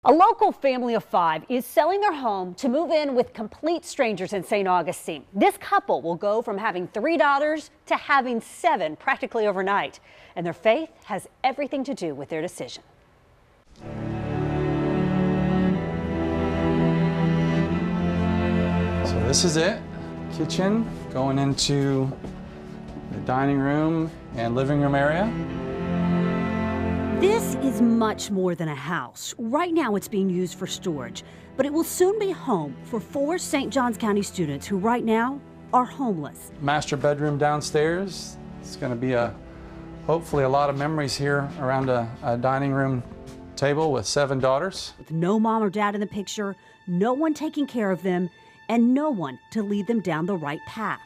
A local family of 5 is selling their home to move in with complete strangers in St. Augustine. This couple will go from having 3 daughters to having 7 practically overnight. And their faith has everything to do with their decision. So this is it. Kitchen going into the dining room and living room area. This is much more than a house. Right now it's being used for storage, but it will soon be home for 4 St. Johns County students who right now are homeless. Master bedroom downstairs. It's going to be hopefully a lot of memories here around a dining room table with 7 daughters. With no mom or dad in the picture, no one taking care of them, and no one to lead them down the right path.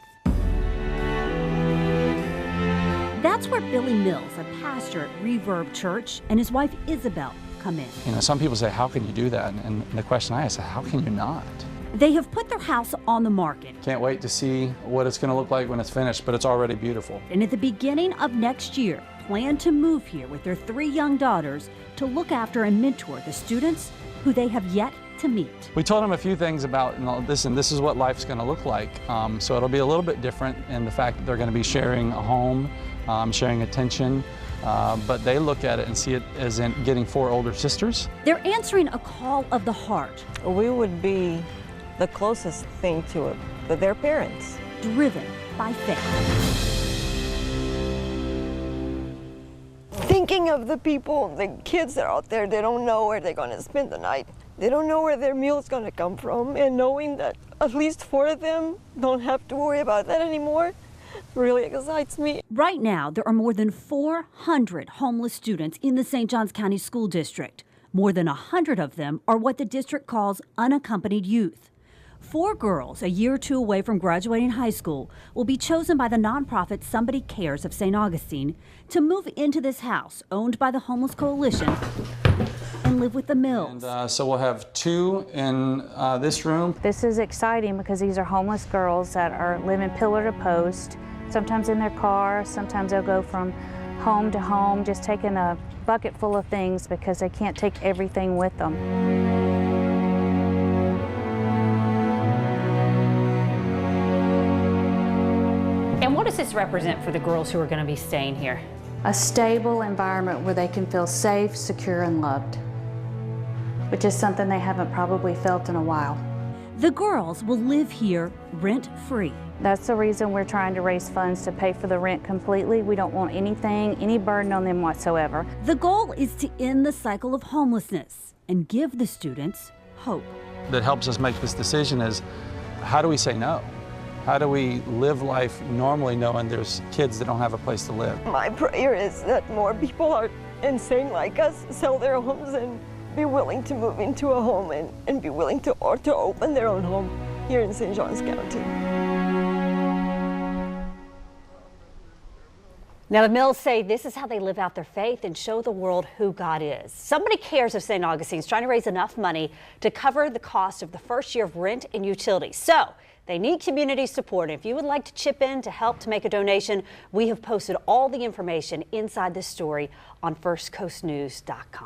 That's where Billy Mills, a pastor at Reverb Church, and his wife Isabel come in. You know, some people say, how can you do that? And the question I ask is, how can you not? They have put their house on the market. Can't wait to see what it's going to look like when it's finished, but it's already beautiful. And at the beginning of next year, plan to move here with their 3 young daughters to look after and mentor the students who they have yet to meet. We told them a few things about this, and this is what life's going to look like. So it'll be a little bit different in the fact that they're going to be sharing a home, sharing attention, but they look at it and see it as in getting 4 older sisters. They're answering a call of the heart. We would be the closest thing to it, but their parents. Driven by faith. Thinking of the people, the kids that are out there, they don't know where they're going to spend the night. They don't know where their meal's going to come from, and knowing that at least 4 of them don't have to worry about that anymore really excites me. Right now, there are more than 400 homeless students in the St. Johns County School District. More than 100 of them are what the district calls unaccompanied youth. 4 girls, a year or 2 away from graduating high school, will be chosen by the nonprofit Somebody Cares of St. Augustine to move into this house owned by the Homeless Coalition and live with the Mills. And so we'll have 2 in this room. This is exciting because these are homeless girls that are living pillar to post, sometimes in their car, sometimes they'll go from home to home, just taking a bucket full of things because they can't take everything with them. And what does this represent for the girls who are going to be staying here? A stable environment where they can feel safe, secure, and loved, which is something they haven't probably felt in a while. The girls will live here rent-free. That's the reason we're trying to raise funds to pay for the rent completely. We don't want any burden on them whatsoever. The goal is to end the cycle of homelessness and give the students hope. That helps us make this decision is, how do we say no? How do we live life normally knowing there's kids that don't have a place to live? My prayer is that more people are insane like us, sell their homes and be willing to move into a home and be willing to open their own home here in St. Johns County. Now, the Mills say this is how they live out their faith and show the world who God is. Somebody Cares of St. Augustine is trying to raise enough money to cover the cost of the first year of rent and utilities. So they need community support. If you would like to chip in to help to make a donation, we have posted all the information inside this story on firstcoastnews.com.